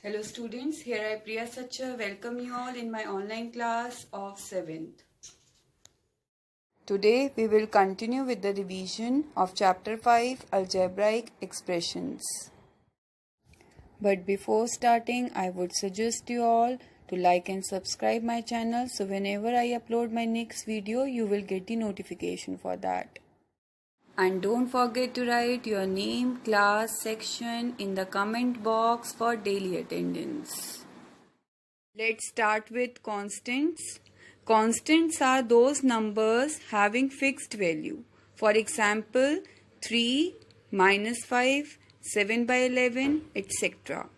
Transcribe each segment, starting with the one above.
Hello students, here I Priya Sacha welcome you all in my online class of 7th. Today we will continue with the revision of chapter 5 algebraic expressions. But before starting I would suggest you all to like and subscribe my channel so whenever I upload my next video you will get the notification for that. And don't forget to write your name, class, section in the comment box for daily attendance. Let's start with constants. Constants are those numbers having fixed value. For example, 3, -5, 7 by 11, etc.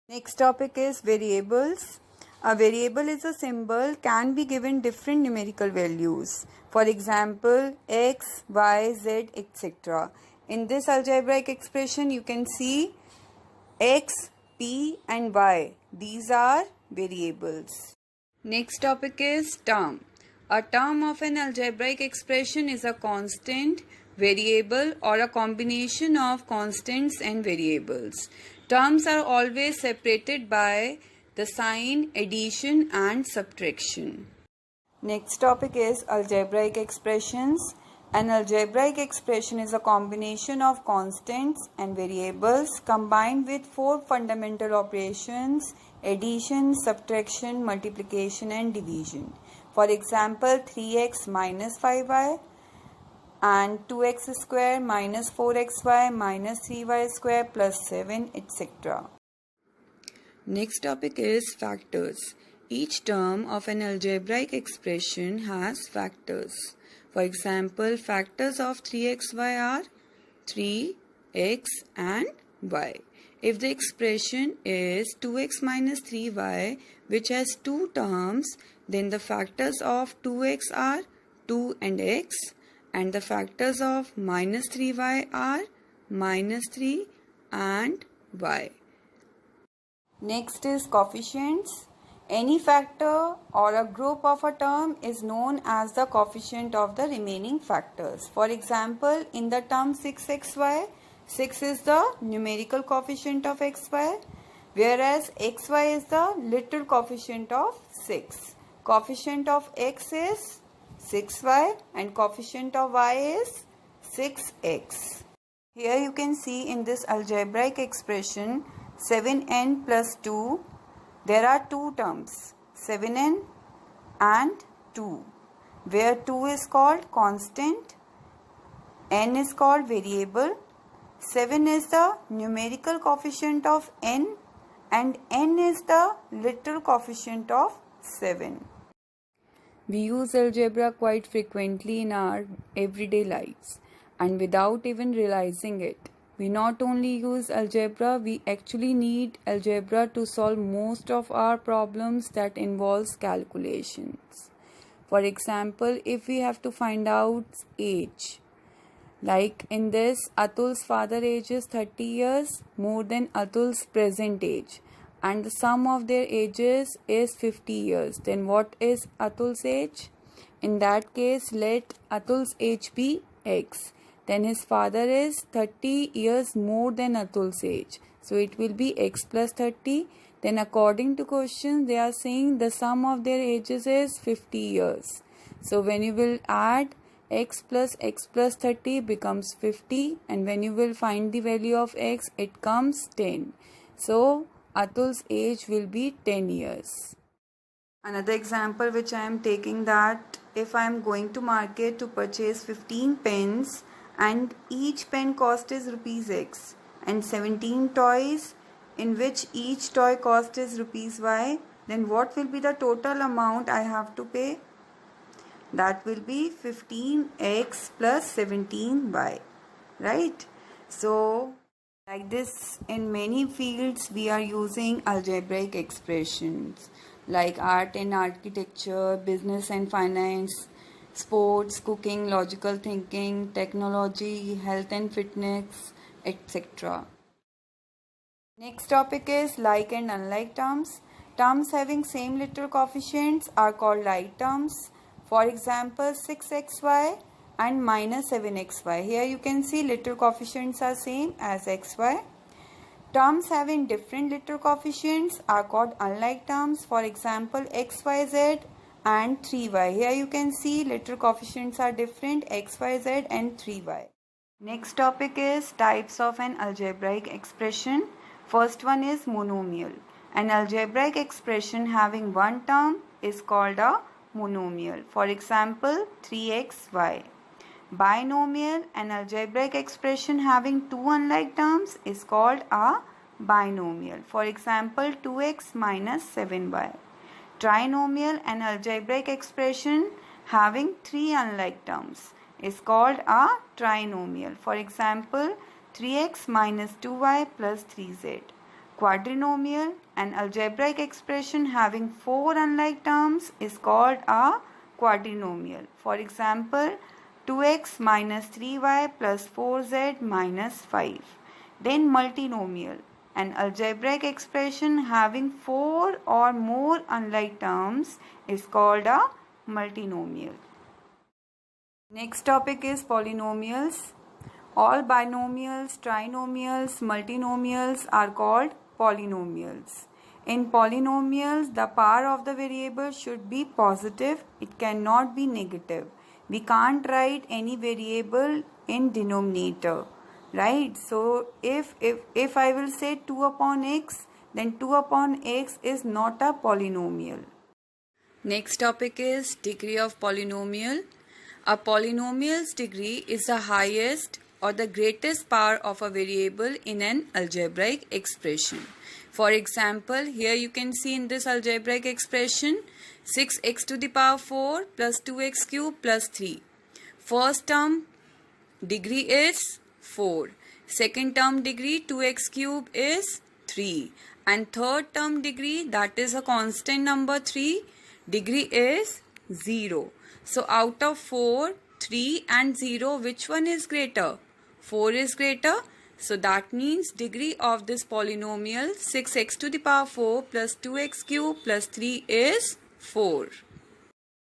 Next topic is variables. A variable is a symbol can be given different numerical values. For example, x, y, z, etc. In this algebraic expression, you can see x, p and y. These are variables. Next topic is term. A term of an algebraic expression is a constant, variable or a combination of constants and variables. Terms are always separated by the sign addition and subtraction. Next topic is algebraic expressions. An algebraic expression is a combination of constants and variables combined with 4 fundamental operations: addition, subtraction, multiplication and division. For example, 3x minus 5y and 2x square minus 4xy minus 3y square plus 7, etc. Next topic is factors. Each term of an algebraic expression has factors. For example, factors of 3xy are 3, x and y. If the expression is 2x minus 3y which has 2 terms, then the factors of 2x are 2 and x and the factors of minus 3y are minus 3 and y. Next is coefficients. Any factor or a group of a term is known as the coefficient of the remaining factors. For example, in the term 6xy, 6 is the numerical coefficient of xy, whereas xy is the literal coefficient of 6. Coefficient of x is 6y and coefficient of y is 6x. Here you can see in this algebraic expression 7n plus 2, there are 2 terms, 7n and 2, where 2 is called constant, n is called variable, 7 is the numerical coefficient of n and n is the literal coefficient of 7. We use algebra quite frequently in our everyday lives and without even realizing it. We not only use algebra, we actually need algebra to solve most of our problems that involves calculations. For example, if we have to find out age, like in this, Atul's father age is 30 years more than Atul's present age and the sum of their ages is 50 years. Then what is Atul's age? In that case, let Atul's age be x. Then his father is 30 years more than Atul's age. So it will be x plus 30. Then according to question, they are saying the sum of their ages is 50 years. So when you will add x plus 30 becomes 50. And when you will find the value of x, it comes 10. So Atul's age will be 10 years. Another example which I am taking, that if I am going to market to purchase 15 pens, and each pen cost is rupees x and 17 toys in which each toy cost is rupees y, then what will be the total amount I have to pay? That will be 15x plus 17y, right? So like this, in many fields we are using algebraic expressions like art and architecture, business and finance, sports, cooking, logical thinking, technology, health and fitness, etc. Next topic is like and unlike terms. Terms having same literal coefficients are called like terms. For example, 6xy and minus 7xy. Here you can see literal coefficients are same as xy. Terms having different literal coefficients are called unlike terms. For example, x, y, z and 3y. Here you can see literal coefficients are different, x, y, z and 3y. Next topic is types of an algebraic expression. First one is monomial. An algebraic expression having one term is called a monomial. For example, 3xy. Binomial, an algebraic expression having two unlike terms, is called a binomial. For example, 2x minus 7y. Trinomial, an algebraic expression having three unlike terms, is called a trinomial. For example, 3x minus 2y plus 3z. Quadrinomial, an algebraic expression having four unlike terms, is called a quadrinomial. For example, 2x minus 3y plus 4z minus 5. Then multinomial, an algebraic expression having four or more unlike terms, is called a multinomial. Next topic is polynomials. All binomials, trinomials, multinomials are called polynomials. In polynomials, the power of the variable should be positive. It cannot be negative. We can't write any variable in denominator, right? So if I will say 2 upon x, then 2 upon x is not a polynomial. Next topic is degree of polynomial. A polynomial's degree is the highest or the greatest power of a variable in an algebraic expression. For example, here you can see in this algebraic expression 6x to the power 4 plus 2x cube plus 3. First term degree is 4. Second term degree 2x cube is 3. And third term degree, that is a constant number 3, degree is 0. So out of 4, 3 and 0, which one is greater? 4 is greater. So that means degree of this polynomial 6x to the power 4 plus 2x cube plus 3 is 4.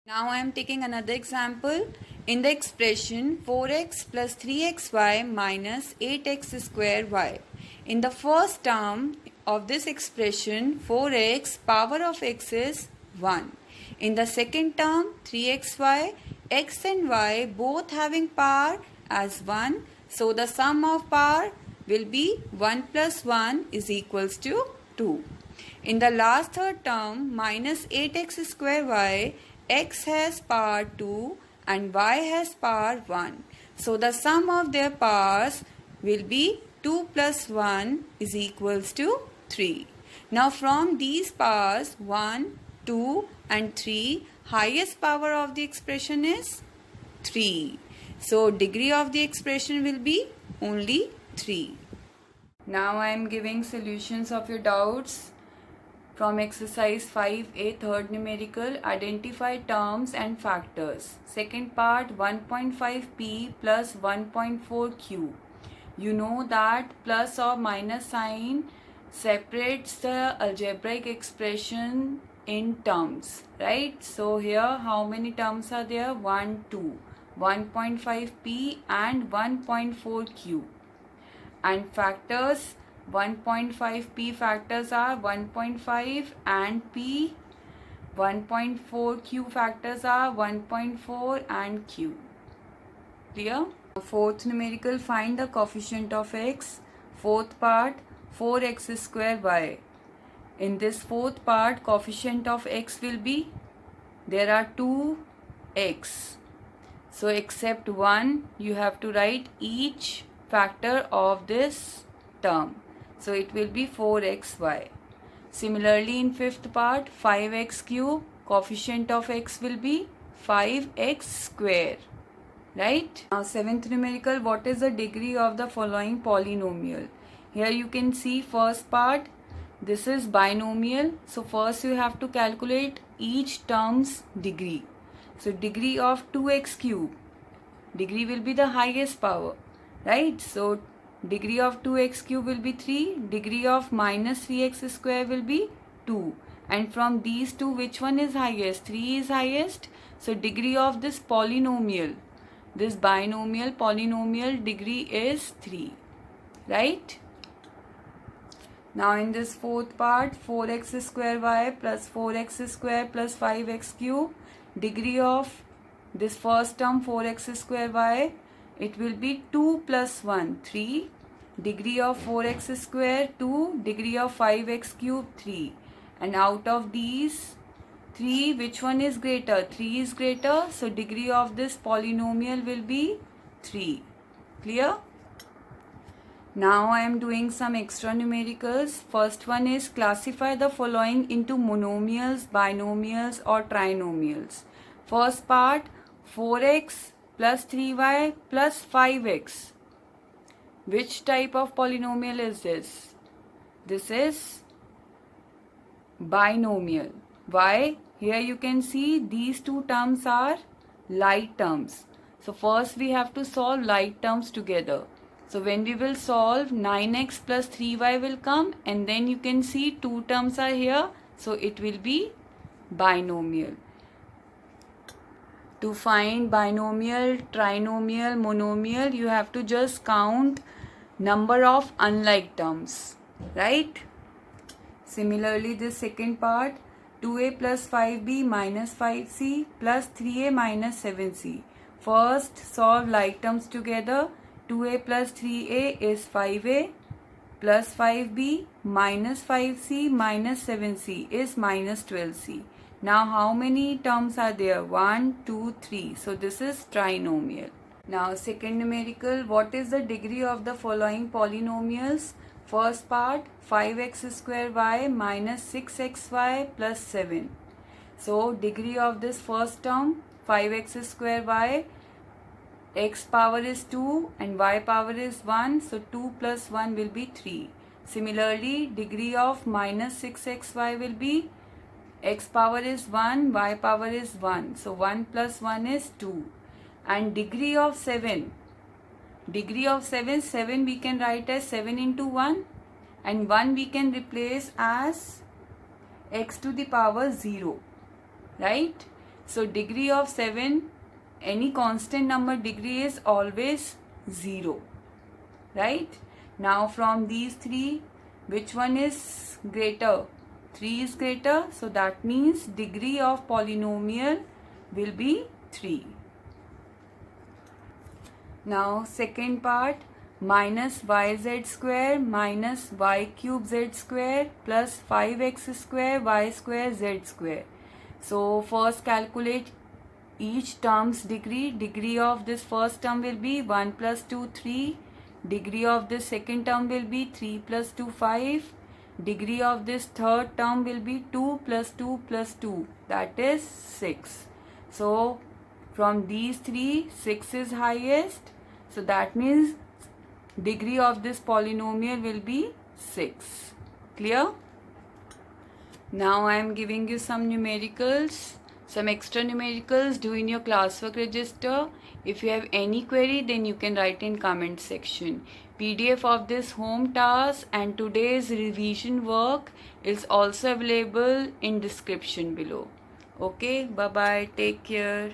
Now I am taking another example. In the expression 4x plus 3xy minus 8x square y. In the first term of this expression 4x power of x is 1. In the second term 3xy, x and y both having power as 1. So the sum of power will be 1 plus 1 is equals to 2. In the last third term, minus 8x square y, x has power 2 and y has power 1. So the sum of their powers will be 2 plus 1 is equals to 3. Now from these powers 1, 2 and 3, highest power of the expression is 3. So degree of the expression will be only 3. Now I am giving solutions of your doubts from exercise 5A, third numerical. Identify terms and factors. Second part 1.5p plus 1.4q. You know that plus or minus sign separates the algebraic expression in terms, right? So here how many terms are there? 1, 2. 1.5p and 1.4q. And factors, 1.5p factors are 1.5 and p. 1.4q factors are 1.4 and q. Clear? Fourth numerical, find the coefficient of x. Fourth part 4x square y. In this fourth part, coefficient of x will be, there are two x. So except one, you have to write each factor of this term. So it will be 4xy. Similarly in fifth part, 5x cube, coefficient of x will be 5x square. Right? Now seventh numerical, what is the degree of the following polynomial? Here you can see first part, this is binomial. So first you have to calculate each term's degree. So degree of 2x cube, degree will be the highest power, right? So degree of 2x cube will be 3, degree of minus 3x square will be 2. And from these two, which one is highest? 3 is highest. So degree of this polynomial, this binomial polynomial degree is 3, right? Now in this fourth part, 4x square y plus 4x square plus 5x cube, degree of this first term 4x square y, it will be 2 plus 1, 3. Degree of 4x square 2, degree of 5x cube 3. And out of these 3, which one is greater? 3 is greater, so degree of this polynomial will be 3. Clear? Now I am doing some extra numericals. First one is classify the following into monomials, binomials or trinomials. First part, 4x plus 3y plus 5x. Which type of polynomial is this? This is binomial. Why? Here you can see these two terms are like terms. So first we have to solve like terms together. So when we will solve, 9x plus 3y will come, and then you can see two terms are here. So it will be binomial. To find binomial, trinomial, monomial, you have to just count number of unlike terms, right? Similarly, the second part, 2a plus 5b minus 5c plus 3a minus 7c. First, solve like terms together. 2a plus 3a is 5a plus 5b minus 5c minus 7c is minus 12c. Now how many terms are there? 1, 2, 3. So this is trinomial. Now second numerical, what is the degree of the following polynomials? First part, 5x square y minus 6xy plus 7. So degree of this first term, 5x square y, x power is 2 and y power is 1, so 2 plus 1 will be 3. Similarly, degree of minus 6xy will be x power is 1, y power is 1, so 1 plus 1 is 2. And degree of 7, 7 we can write as 7 into 1, and 1 we can replace as x to the power 0, right? So degree of 7, any constant number degree is always 0, right? Now from these three, which one is greater? 3 is greater, so that means degree of polynomial will be 3. Now second part, minus yz square minus y cube z square plus 5x square y square z square. So first calculate each term's degree. Degree of this first term will be 1 plus 2, 3. Degree of this second term will be 3 plus 2, 5. Degree of this third term will be 2 plus 2 plus 2, that is 6. So from these three, 6 is highest. So that means degree of this polynomial will be 6. Clear? Now I am giving you some numericals. Some extra numericals, do in your classwork register. If you have any query, then you can write in comment section. PDF of this home task and today's revision work is also available in description below. Okay, bye bye, take care.